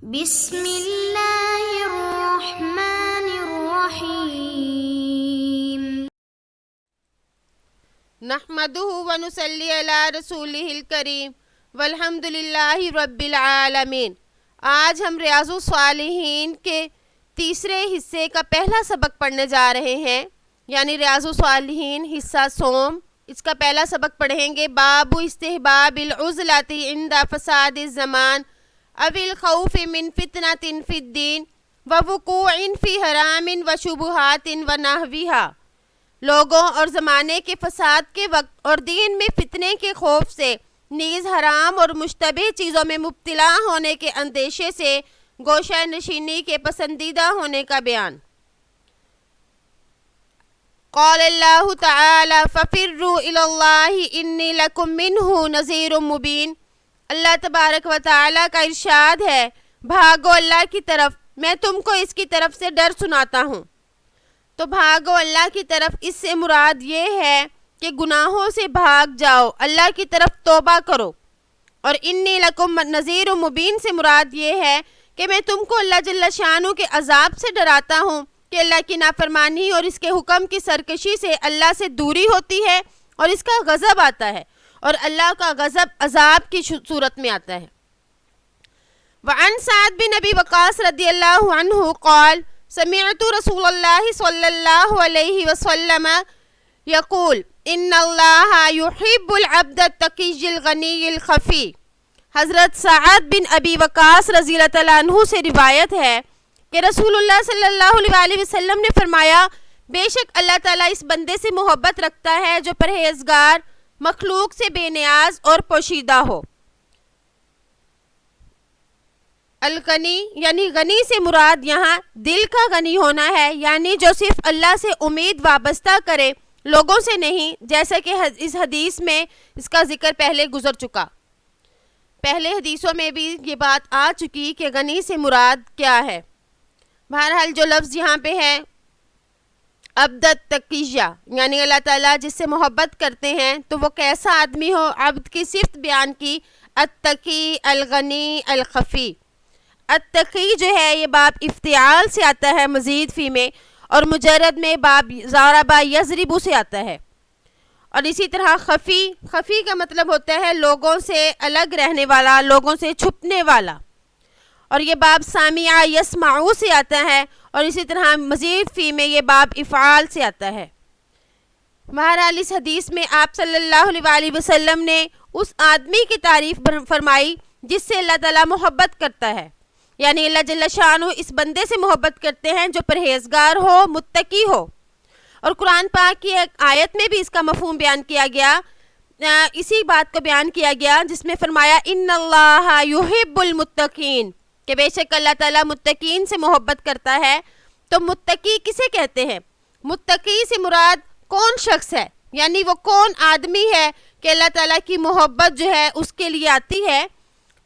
بسم اللہ الرحمن الرحیم نحمدہ ونصلی علی رسولہ الکریم والحمد للہ رب العالمین۔ آج ہم ریاض الصالحین کے تیسرے حصے کا پہلا سبق پڑھنے جا رہے ہیں، یعنی ریاض الصالحین حصہ صوم۔ اس کا پہلا سبق پڑھیں گے، باب استحباب العزلۃ عند فساد الزمان او الخوف من فتنۃ فی الدین ووقوع فی حرام وشبہات ونحوہا۔ لوگوں اور زمانے کے فساد کے وقت اور دین میں فتنے کے خوف سے، نیز حرام اور مشتبہ چیزوں میں مبتلا ہونے کے اندیشے سے گوشہ نشینی کے پسندیدہ ہونے کا بیان۔ قال اللہ تعالی ففروا الی اللہ انی لکم منہ نذیر مبین۔ اللہ تبارک و تعالی کا ارشاد ہے، بھاگو اللہ کی طرف، میں تم کو اس کی طرف سے ڈر سناتا ہوں۔ تو بھاگو اللہ کی طرف، اس سے مراد یہ ہے کہ گناہوں سے بھاگ جاؤ، اللہ کی طرف توبہ کرو۔ اور انی لکم نذیر مبین سے مراد یہ ہے کہ میں تم کو اللہ جل شانہ کے عذاب سے ڈراتا ہوں کہ اللہ کی نافرمانی اور اس کے حکم کی سرکشی سے اللہ سے دوری ہوتی ہے اور اس کا غضب آتا ہے، اور اللہ کا غضب عذاب کی صورت میں آتا ہے۔ وعن سعد بن ابی وقاص رضی اللہ عنہ قال سمعت رسول اللہ صلی اللہ علیہ وسلم یقول ان اللہ یحب العبد التقی الغنی الخفی۔ حضرت سعد بن ابی وقاص رضی اللہ تعالیٰ عنہ سے روایت ہے کہ رسول اللہ صلی اللہ علیہ وسلم نے فرمایا، بے شک اللہ تعالیٰ اس بندے سے محبت رکھتا ہے جو پرہیزگار، مخلوق سے بے نیاز اور پوشیدہ ہو۔ الغنی یعنی غنی سے مراد یہاں دل کا غنی ہونا ہے، یعنی جو صرف اللہ سے امید وابستہ کرے، لوگوں سے نہیں، جیسا کہ اس حدیث میں اس کا ذکر پہلے گزر چکا۔ پہلے حدیثوں میں بھی یہ بات آ چکی کہ غنی سے مراد کیا ہے۔ بہرحال جو لفظ یہاں پہ ہے عبد التقیہ، یعنی اللہ تعالیٰ جس سے محبت کرتے ہیں تو وہ کیسا آدمی ہو، عبد کی صفت بیان کی، التقی، الغنی، الخفی۔ التقی جو ہے یہ باب افتعال سے آتا ہے مزید فی میں، اور مجرد میں باب ضربہ یضرب سے آتا ہے۔ اور اسی طرح خفی، خفی کا مطلب ہوتا ہے لوگوں سے الگ رہنے والا، لوگوں سے چھپنے والا۔ اور یہ باب سامع یسمع سے آتا ہے، اور اسی طرح مزید فی میں یہ باب افعال سے آتا ہے۔ بہرحال اس حدیث میں آپ صلی اللہ علیہ وسلم نے اس آدمی کی تعریف فرمائی جس سے اللہ تعالیٰ محبت کرتا ہے، یعنی اللہ جل شانہ اس بندے سے محبت کرتے ہیں جو پرہیزگار ہو، متقی ہو۔ اور قرآن پاک کی ایک آیت میں بھی اس کا مفہوم بیان کیا گیا، اسی بات کو بیان کیا گیا جس میں فرمایا ان اللہ یحب المتقین، کہ بے شک اللہ تعالیٰ متقین سے محبت کرتا ہے۔ تو متقی کسے کہتے ہیں؟ متقی سے مراد کون شخص ہے، یعنی وہ کون آدمی ہے کہ اللہ تعالیٰ کی محبت جو ہے اس کے لیے آتی ہے۔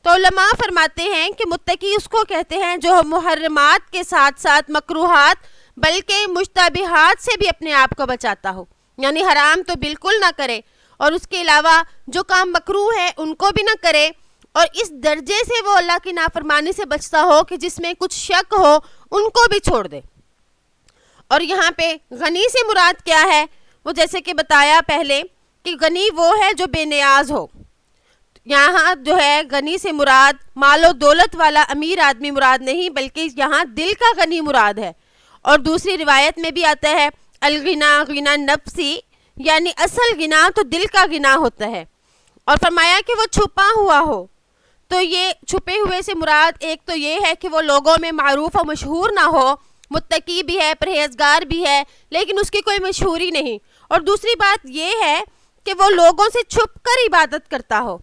تو علماء فرماتے ہیں کہ متقی اس کو کہتے ہیں جو محرمات کے ساتھ ساتھ مکروہات بلکہ مشتبہات سے بھی اپنے آپ کو بچاتا ہو، یعنی حرام تو بالکل نہ کرے، اور اس کے علاوہ جو کام مکروہ ہے ان کو بھی نہ کرے، اور اس درجے سے وہ اللہ کی نافرمانی سے بچتا ہو کہ جس میں کچھ شک ہو ان کو بھی چھوڑ دے۔ اور یہاں پہ غنی سے مراد کیا ہے؟ وہ جیسے کہ بتایا پہلے کہ غنی وہ ہے جو بے نیاز ہو۔ یہاں جو ہے غنی سے مراد مال و دولت والا امیر آدمی مراد نہیں، بلکہ یہاں دل کا غنی مراد ہے۔ اور دوسری روایت میں بھی آتا ہے الغنا غنا نفسی، یعنی اصل غنا تو دل کا غنا ہوتا ہے۔ اور فرمایا کہ وہ چھپا ہوا ہو، تو یہ چھپے ہوئے سے مراد ایک تو یہ ہے کہ وہ لوگوں میں معروف و مشہور نہ ہو، متقی بھی ہے، پرہیزگار بھی ہے، لیکن اس کی کوئی مشہوری نہیں۔ اور دوسری بات یہ ہے کہ وہ لوگوں سے چھپ کر عبادت کرتا ہو۔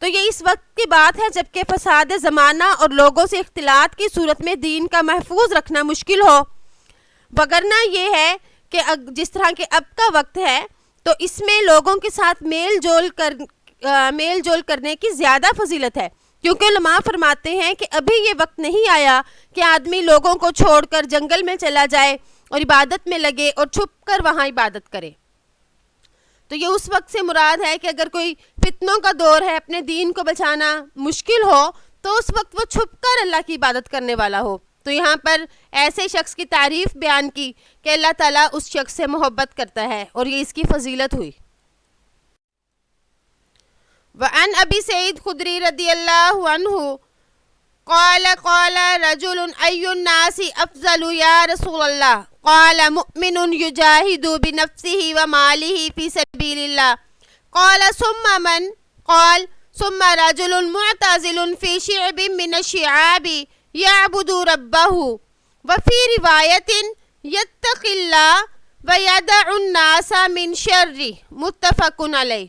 تو یہ اس وقت کی بات ہے جبکہ فساد زمانہ اور لوگوں سے اختلاط کی صورت میں دین کا محفوظ رکھنا مشکل ہو، وگرنہ یہ ہے کہ جس طرح کہ اب کا وقت ہے تو اس میں لوگوں کے ساتھ میل جول کرنے کی زیادہ فضیلت ہے، کیونکہ علماء فرماتے ہیں کہ ابھی یہ وقت نہیں آیا کہ آدمی لوگوں کو چھوڑ کر جنگل میں چلا جائے اور عبادت میں لگے اور چھپ کر وہاں عبادت کرے۔ تو یہ اس وقت سے مراد ہے کہ اگر کوئی فتنوں کا دور ہے، اپنے دین کو بچانا مشکل ہو، تو اس وقت وہ چھپ کر اللہ کی عبادت کرنے والا ہو. تو یہاں پر ایسے شخص کی تعریف بیان کی کہ اللہ تعالیٰ اس شخص سے محبت کرتا ہے اور یہ اس کی فضیلت ہوئی. وعن ابی سعید خدری رضی اللہ عنہ قال قال رجل ای الناس افضل یا رسول اللہ قال مؤمن یجاہد بنفسه وماله فی سبیل اللہ قال ثم من قال ثم رجل معتزل فی شعب من الشعاب يعبد ربه وفي رواية يتق الله ويدع الناس من شره متفق علیہ.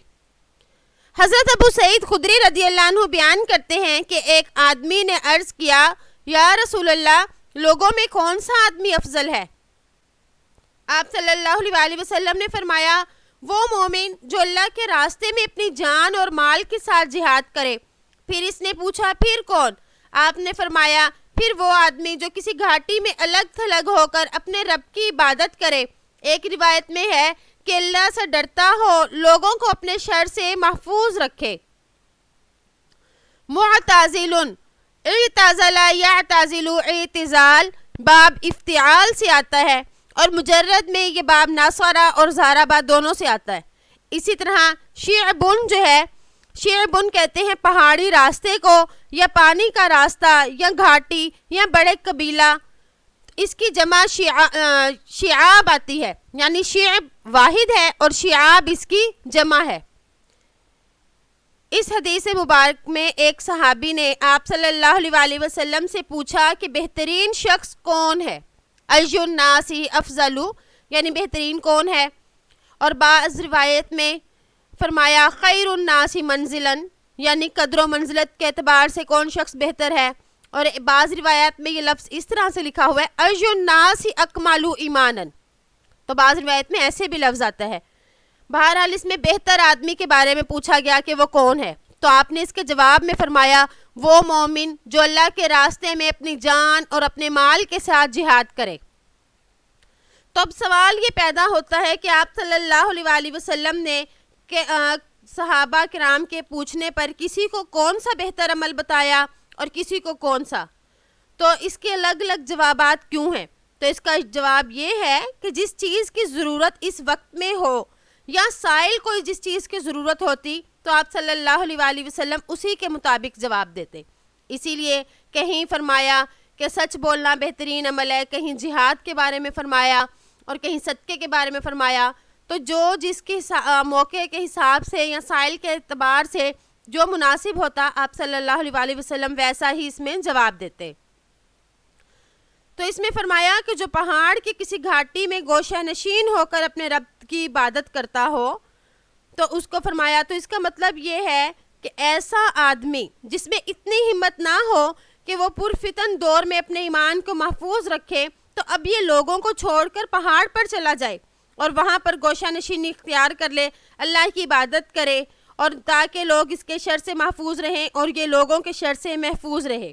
حضرت ابو سعید خدری رضی اللہ عنہ بیان کرتے ہیں کہ ایک آدمی نے عرض کیا یا رسول اللہ لوگوں میں کون سا آدمی افضل ہے؟ آپ صلی اللہ علیہ وسلم نے فرمایا وہ مومن جو اللہ کے راستے میں اپنی جان اور مال کے ساتھ جہاد کرے. پھر اس نے پوچھا پھر کون؟ آپ نے فرمایا پھر وہ آدمی جو کسی گھاٹی میں الگ تھلگ ہو کر اپنے رب کی عبادت کرے. ایک روایت میں ہے کہ اللہ سے ڈرتا ہو، لوگوں کو اپنے شر سے محفوظ رکھے. معتزل اعتزل یعتزل اعتزال باب افتعال سے آتا ہے اور مجرد میں یہ باب ناصرہ اور زاربہ دونوں سے آتا ہے. اسی طرح شعبن جو ہے، شعبن کہتے ہیں پہاڑی راستے کو یا پانی کا راستہ یا گھاٹی یا بڑے قبیلہ. اس کی جمع شعاب آتی ہے، یعنی شعب واحد ہے اور شعاب اس کی جمع ہے. اس حدیث مبارک میں ایک صحابی نے آپ صلی اللہ علیہ وسلم سے پوچھا کہ بہترین شخص کون ہے؟ ای الناس افضل یعنی بہترین کون ہے؟ اور بعض روایت میں فرمایا خیر الناس منزلا یعنی قدر و منزلت کے اعتبار سے کون شخص بہتر ہے. اور بعض روایات میں یہ لفظ اس طرح سے لکھا ہوا ہے ای الناس اکمل ایمانا، تو بعض روایت میں ایسے بھی لفظ آتا ہے. بہرحال اس میں بہتر آدمی کے بارے میں پوچھا گیا کہ وہ کون ہے، تو آپ نے اس کے جواب میں فرمایا وہ مومن جو اللہ کے راستے میں اپنی جان اور اپنے مال کے ساتھ جہاد کرے. تو اب سوال یہ پیدا ہوتا ہے کہ آپ صلی اللہ علیہ وسلم نے کہ صحابہ کرام کے پوچھنے پر کسی کو کون سا بہتر عمل بتایا اور کسی کو کون سا، تو اس کے الگ الگ جوابات کیوں ہیں؟ تو اس کا جواب یہ ہے کہ جس چیز کی ضرورت اس وقت میں ہو یا سائل کو جس چیز کی ضرورت ہوتی تو آپ صلی اللہ علیہ وسلم اسی کے مطابق جواب دیتے. اسی لیے کہیں فرمایا کہ سچ بولنا بہترین عمل ہے، کہیں جہاد کے بارے میں فرمایا اور کہیں صدقے کے بارے میں فرمایا. تو جو جس کے موقع کے حساب سے یا سائل کے اعتبار سے جو مناسب ہوتا آپ صلی اللہ علیہ وسلم ویسا ہی اس میں جواب دیتے. تو اس میں فرمایا کہ جو پہاڑ کی کسی گھاٹی میں گوشہ نشین ہو کر اپنے رب کی عبادت کرتا ہو تو اس کو فرمایا، تو اس کا مطلب یہ ہے کہ ایسا آدمی جس میں اتنی ہمت نہ ہو کہ وہ پرفتن دور میں اپنے ایمان کو محفوظ رکھے، تو اب یہ لوگوں کو چھوڑ کر پہاڑ پر چلا جائے اور وہاں پر گوشہ نشینی اختیار کر لے، اللہ کی عبادت کرے اور تاکہ لوگ اس کے شر سے محفوظ رہیں اور یہ لوگوں کے شر سے محفوظ رہے.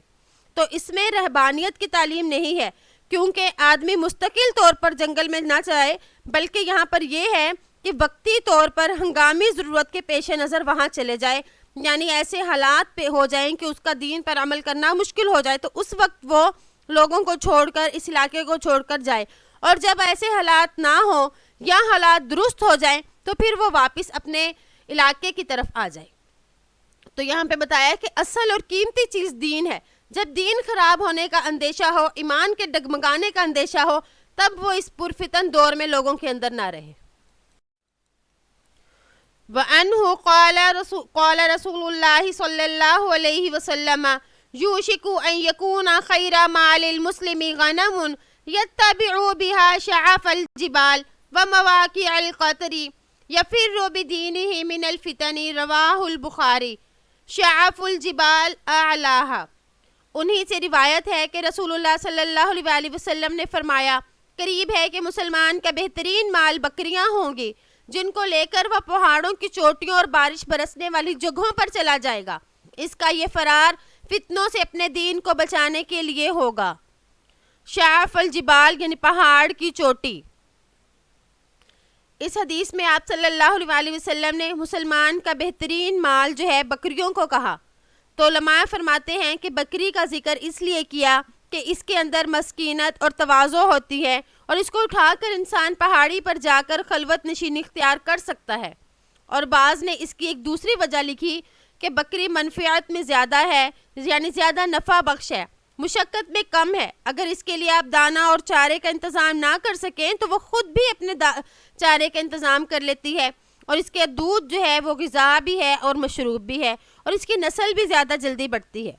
تو اس میں رہبانیت کی تعلیم نہیں ہے، کیونکہ آدمی مستقل طور پر جنگل میں نہ جائے، بلکہ یہاں پر یہ ہے کہ وقتی طور پر ہنگامی ضرورت کے پیش نظر وہاں چلے جائے، یعنی ایسے حالات پہ ہو جائیں کہ اس کا دین پر عمل کرنا مشکل ہو جائے، تو اس وقت وہ لوگوں کو چھوڑ کر اس علاقے کو چھوڑ کر جائے. اور جب ایسے حالات نہ ہوں یا حالات درست ہو جائیں تو پھر وہ واپس اپنے علاقے کی طرف آ جائے. تو یہاں پہ بتایا کہ اصل اور قیمتی چیز دین ہے. جب دین خراب ہونے کا اندیشہ ہو، ایمان کے ڈگمگانے کا اندیشہ ہو، تب وہ اس پرفتن دور میں لوگوں کے اندر نہ رہے. وَأَنْهُ قَالَ رسول اللہ صلی اللہ علیہ وسلم يُوشِكُ أَن يَكُونَ خَيْرَ مَالِ الْمُسْلِمِ غَنَمٌ يَتَّبِعُ بِهَا شَعَفَ الْجِبَالِ وَمَوَاقِعَ الْقَطْرِ يَفِرُّ بِدِينِهِ مِنَ الْفِتَنِ رواہ البخاری. شعف الجبال اعلاها. انہی سے روایت ہے کہ رسول اللہ صلی اللہ علیہ وسلم نے فرمایا قریب ہے کہ مسلمان کا بہترین مال بکریاں ہوں گی جن کو لے کر وہ پہاڑوں کی چوٹیوں اور بارش برسنے والی جگہوں پر چلا جائے گا. اس کا یہ فرار فتنوں سے اپنے دین کو بچانے کے لیے ہوگا. شعف الجبال یعنی پہاڑ کی چوٹی. اس حدیث میں آپ صلی اللہ علیہ وسلم نے مسلمان کا بہترین مال جو ہے بکریوں کو کہا تو علماء فرماتے ہیں کہ بکری کا ذکر اس لیے کیا کہ اس کے اندر مسکینت اور تواضع ہوتی ہے اور اس کو اٹھا کر انسان پہاڑی پر جا کر خلوت نشینی اختیار کر سکتا ہے۔ اور بعض نے اس کی ایک دوسری وجہ لکھی کہ بکری منفعت میں زیادہ ہے، یعنی زیادہ نفع بخش ہے، مشقت میں کم ہے۔ اگر اس کے لیے آپ دانہ اور چارے کا انتظام نہ کر سکیں تو وہ خود بھی اپنے چارے کا انتظام کر لیتی ہے، اور اس کے دودھ جو ہے وہ غذا بھی ہے اور مشروب بھی ہے، اور اس کی نسل بھی زیادہ جلدی بڑھتی ہے۔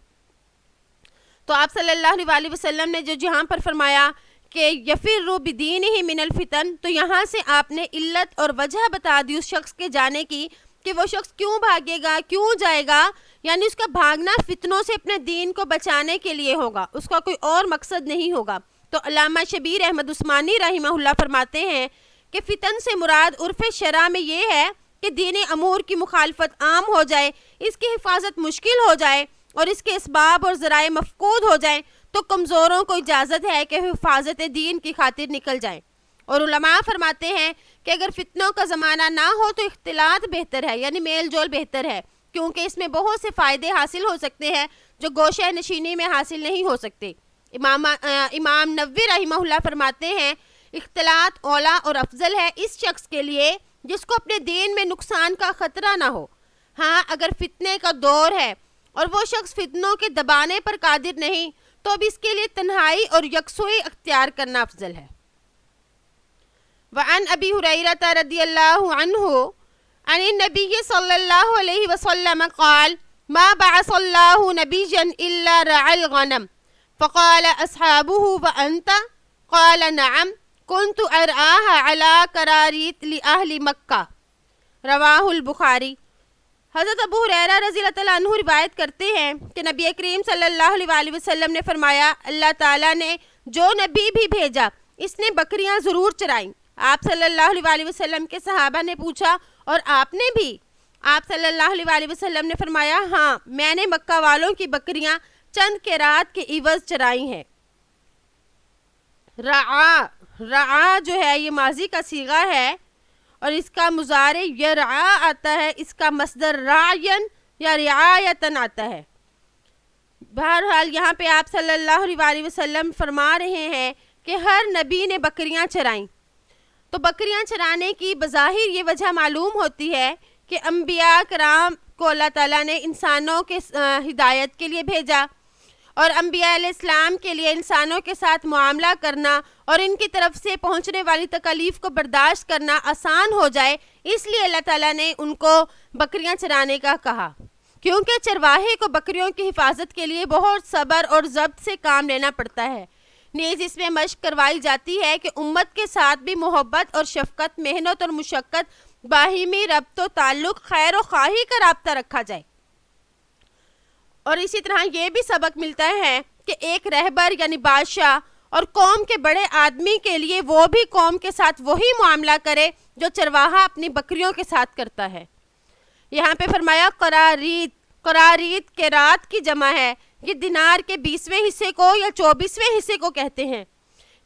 تو آپ صلی اللہ علیہ وسلم نے جو جہاں پر فرمایا کہ یفر بدینہ من الفتن، تو یہاں سے آپ نے علت اور وجہ بتا دی اس شخص کے جانے کی کہ وہ شخص کیوں بھاگے گا، کیوں جائے گا، یعنی اس کا بھاگنا فتنوں سے اپنے دین کو بچانے کے لیے ہوگا، اس کا کوئی اور مقصد نہیں ہوگا۔ تو علامہ شبیر احمد عثمانی رحمہ اللہ فرماتے ہیں کہ فتن سے مراد عرف شرع میں یہ ہے کہ دین امور کی مخالفت عام ہو جائے، اس کی حفاظت مشکل ہو جائے اور اس کے اسباب اور ذرائع مفقود ہو جائیں، تو کمزوروں کو اجازت ہے کہ حفاظت دین کی خاطر نکل جائیں۔ اور علماء فرماتے ہیں کہ اگر فتنوں کا زمانہ نہ ہو تو اختلاط بہتر ہے، یعنی میل جول بہتر ہے، کیونکہ اس میں بہت سے فائدے حاصل ہو سکتے ہیں جو گوشہ نشینی میں حاصل نہیں ہو سکتے۔ امام نووی رحمہ اللہ فرماتے ہیں اختلاط اولا اور افضل ہے اس شخص کے لیے جس کو اپنے دین میں نقصان کا خطرہ نہ ہو۔ ہاں اگر فتنے کا دور ہے اور وہ شخص فتنوں کے دبانے پر قادر نہیں تو اب اس کے لیے تنہائی اور یکسوئی اختیار کرنا افضل ہے۔ وعن ابی ہریرہ رضی اللہ عنہ عن النبی صلی اللہ علیہ وسلم قال ما بعث اللہ نبیا الا رعى الغنم فقال اصحابه وانت قال نعم كنت ارعاها على قراريط لأهل مکہ رواہ البخاری۔ حضرت ابو ہریرہ رضی اللہ عنہ روایت کرتے ہیں کہ نبی کریم صلی اللہ علیہ وسلم نے فرمایا اللہ تعالیٰ نے جو نبی بھی بھیجا اس نے بکریاں ضرور چرائیں۔ آپ صلی اللہ علیہ وسلم کے صحابہ نے پوچھا اور آپ نے بھی؟ آپ صلی اللہ علیہ وسلم نے فرمایا ہاں میں نے مکہ والوں کی بکریاں چند قیرات کے عوض چرائی ہیں۔ رعا جو ہے یہ ماضی کا صیغہ ہے اور اس کا مضارع یرعا آتا ہے، اس کا مصدر راعین یا رعایتن آتا ہے۔ بہرحال یہاں پہ آپ صلی اللہ علیہ وسلم فرما رہے ہیں کہ ہر نبی نے بکریاں چرائیں۔ تو بکریاں چرانے کی بظاہر یہ وجہ معلوم ہوتی ہے کہ انبیاء کرام کو اللہ تعالیٰ نے انسانوں کے ہدایت کے لیے بھیجا، اور انبیاء علیہ السلام کے لیے انسانوں کے ساتھ معاملہ کرنا اور ان کی طرف سے پہنچنے والی تکالیف کو برداشت کرنا آسان ہو جائے، اس لیے اللہ تعالیٰ نے ان کو بکریاں چرانے کا کہا، کیونکہ چرواہے کو بکریوں کی حفاظت کے لیے بہت صبر اور ضبط سے کام لینا پڑتا ہے۔ نیز اس میں مشق کروائی جاتی ہے کہ امت کے ساتھ بھی محبت اور شفقت، محنت اور مشقت، باہمی ربط و تعلق، خیر و خواہی کا رابطہ رکھا جائے۔ اور اسی طرح یہ بھی سبق ملتا ہے کہ ایک رہبر یعنی بادشاہ اور قوم کے بڑے آدمی کے لیے وہ بھی قوم کے ساتھ وہی معاملہ کرے جو چرواہا اپنی بکریوں کے ساتھ کرتا ہے۔ یہاں پہ فرمایا قراریط، قراریط قیرات کی جمع ہے، یہ دینار کے 20ویں حصے کو یا 24ویں حصے کو کہتے ہیں۔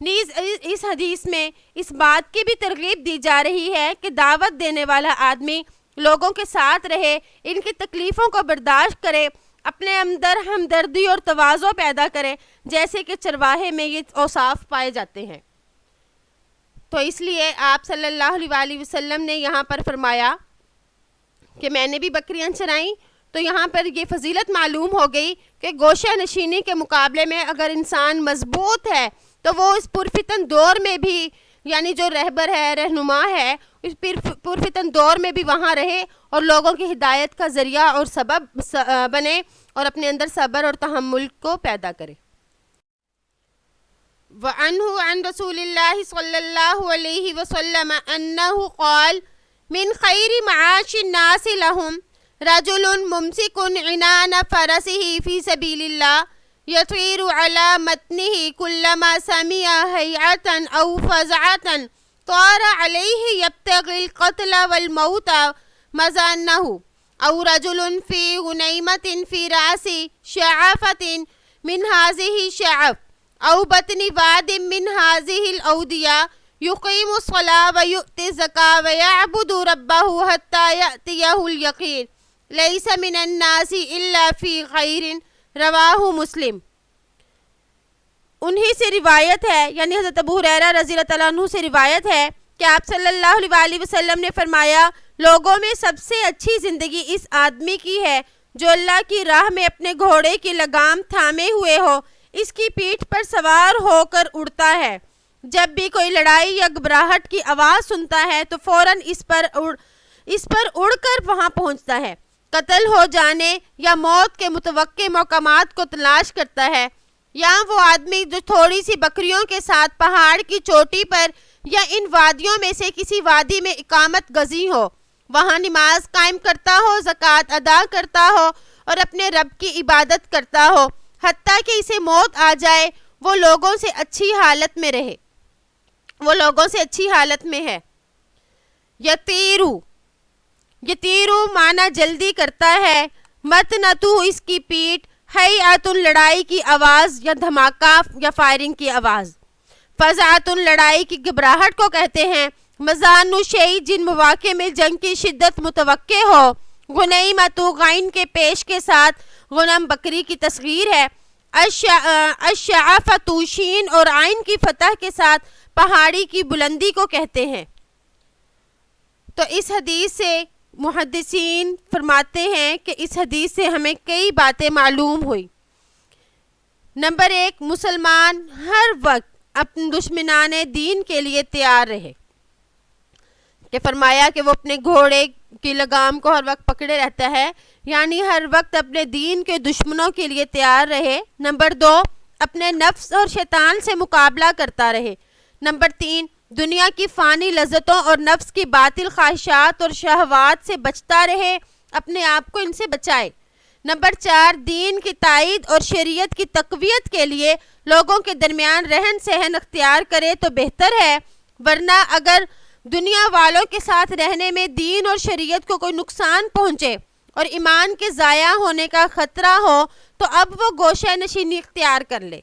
نیز اس حدیث میں اس بات کی بھی ترغیب دی جا رہی ہے کہ دعوت دینے والا آدمی لوگوں کے ساتھ رہے، ان کی تکلیفوں کو برداشت کرے، اپنے اندر ہمدردی اور تواضع پیدا کرے، جیسے کہ چرواہے میں یہ اوصاف پائے جاتے ہیں۔ تو اس لیے آپ صلی اللہ علیہ وسلم نے یہاں پر فرمایا کہ میں نے بھی بکریاں چرائیں، تو یہاں پر یہ فضیلت معلوم ہو گئی کہ گوشہ نشینی کے مقابلے میں اگر انسان مضبوط ہے تو وہ اس پرفتن دور میں بھی، یعنی جو رہبر ہے، رہنما ہے، اس پرفتن دور میں بھی وہاں رہے اور لوگوں کی ہدایت کا ذریعہ اور سبب بنے اور اپنے اندر صبر اور تحمل کو پیدا کرے۔ وعنہ عن رسول اللہ صلی اللہ علیہ وسلم انہ قال من خیر معاش الناس لهم رجل ممسک عنان فرسه فی سبیل اللہ یطیر علی متنه كلما سمع هیعة او فزعة طار علیہ یبتغی القتل والموت مزانه او رجل فی غنیمة فی رأس شعفة من هذه الشعف او بطن واد من هذه الأودية يقيم الصلاة ويؤتي الزكاة ويعبد ربه حتى يأتيه اليقين لیس من الناس الا فی خیر، رواہ مسلم۔ انہی سے روایت ہے، یعنی حضرت ابو ہریرہ رضی اللہ تعالیٰ عنہ سے روایت ہے کہ آپ صلی اللہ علیہ وآلہ وسلم نے فرمایا، لوگوں میں سب سے اچھی زندگی اس آدمی کی ہے جو اللہ کی راہ میں اپنے گھوڑے کی لگام تھامے ہوئے ہو، اس کی پیٹھ پر سوار ہو کر اڑتا ہے، جب بھی کوئی لڑائی یا گھبراہٹ کی آواز سنتا ہے تو فوراً اس پر اڑ کر وہاں پہنچتا ہے، قتل ہو جانے یا موت کے متوقع مقامات کو تلاش کرتا ہے۔ یا وہ آدمی جو تھوڑی سی بکریوں کے ساتھ پہاڑ کی چوٹی پر یا ان وادیوں میں سے کسی وادی میں اقامت گزیں ہو، وہاں نماز قائم کرتا ہو، زکوٰۃ ادا کرتا ہو اور اپنے رب کی عبادت کرتا ہو، حتیٰ کہ اسے موت آ جائے، وہ لوگوں سے اچھی حالت میں رہے، وہ لوگوں سے اچھی حالت میں ہے۔ یتیرو معنی جلدی کرتا ہے، متنتو اس کی پیٹھ، حیاتن لڑائی کی آواز یا دھماکہ یا فائرنگ کی آواز، فزعتن لڑائی کی گھبراہٹ کو کہتے ہیں، مزانو شیء جن مواقع میں جنگ کی شدت متوقع ہو، غنیمتو غین کے پیش کے ساتھ غنم بکری کی تصغیر ہے، الشعفتو شین اور عین کی فتح کے ساتھ پہاڑی کی بلندی کو کہتے ہیں۔ تو اس حدیث سے محدثین فرماتے ہیں کہ اس حدیث سے ہمیں کئی باتیں معلوم ہوئی۔ نمبر 1، مسلمان ہر وقت اپنے دشمنان دین کے لیے تیار رہے، کہ فرمایا کہ وہ اپنے گھوڑے کی لگام کو ہر وقت پکڑے رہتا ہے، یعنی ہر وقت اپنے دین کے دشمنوں کے لیے تیار رہے۔ نمبر 2، اپنے نفس اور شیطان سے مقابلہ کرتا رہے۔ نمبر 3، دنیا کی فانی لذتوں اور نفس کی باطل خواہشات اور شہوات سے بچتا رہے، اپنے آپ کو ان سے بچائے۔ نمبر 4، دین کی تائید اور شریعت کی تقویت کے لیے لوگوں کے درمیان رہن سہن اختیار کرے تو بہتر ہے، ورنہ اگر دنیا والوں کے ساتھ رہنے میں دین اور شریعت کو کوئی نقصان پہنچے اور ایمان کے ضائع ہونے کا خطرہ ہو تو اب وہ گوشہ نشینی اختیار کر لے۔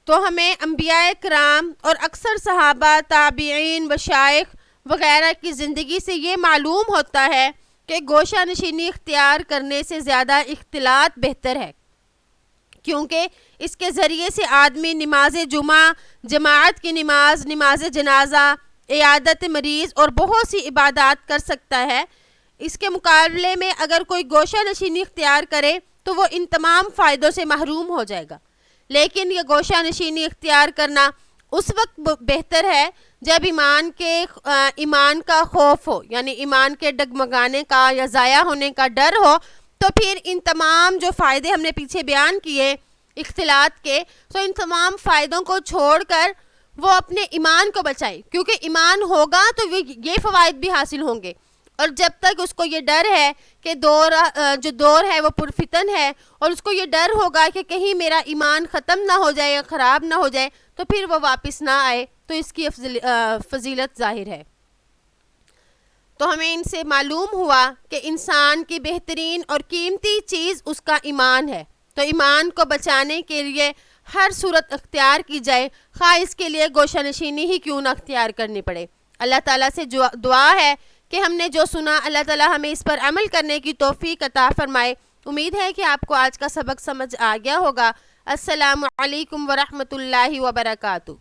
تو ہمیں انبیاء کرام اور اکثر صحابہ، تابعین، مشائخ وغیرہ کی زندگی سے یہ معلوم ہوتا ہے کہ گوشہ نشینی اختیار کرنے سے زیادہ اختلاط بہتر ہے، کیونکہ اس کے ذریعے سے آدمی نماز جمعہ، جماعت کی نماز، نماز جنازہ، عیادت مریض اور بہت سی عبادات کر سکتا ہے۔ اس کے مقابلے میں اگر کوئی گوشہ نشینی اختیار کرے تو وہ ان تمام فائدوں سے محروم ہو جائے گا۔ لیکن یہ گوشہ نشینی اختیار کرنا اس وقت بہتر ہے جب ایمان کا خوف ہو، یعنی ایمان کے ڈگمگانے کا یا ضائع ہونے کا ڈر ہو، تو پھر ان تمام جو فائدے ہم نے پیچھے بیان کیے اختلاط کے، تو ان تمام فائدوں کو چھوڑ کر وہ اپنے ایمان کو بچائے، کیونکہ ایمان ہوگا تو یہ فوائد بھی حاصل ہوں گے۔ اور جب تک اس کو یہ ڈر ہے کہ جو دور ہے وہ پرفتن ہے، اور اس کو یہ ڈر ہوگا کہ کہیں میرا ایمان ختم نہ ہو جائے یا خراب نہ ہو جائے، تو پھر وہ واپس نہ آئے، تو اس کی فضیلت ظاہر ہے۔ تو ہمیں ان سے معلوم ہوا کہ انسان کی بہترین اور قیمتی چیز اس کا ایمان ہے، تو ایمان کو بچانے کے لیے ہر صورت اختیار کی جائے، خواہ اس کے لیے گوشہ نشینی ہی کیوں نہ اختیار کرنی پڑے۔ اللہ تعالیٰ سے دعا ہے کہ ہم نے جو سنا، اللہ تعالیٰ ہمیں اس پر عمل کرنے کی توفیق عطا فرمائے۔ امید ہے کہ آپ کو آج کا سبق سمجھ آ گیا ہوگا۔ السلام علیکم ورحمۃ اللہ وبرکاتہ۔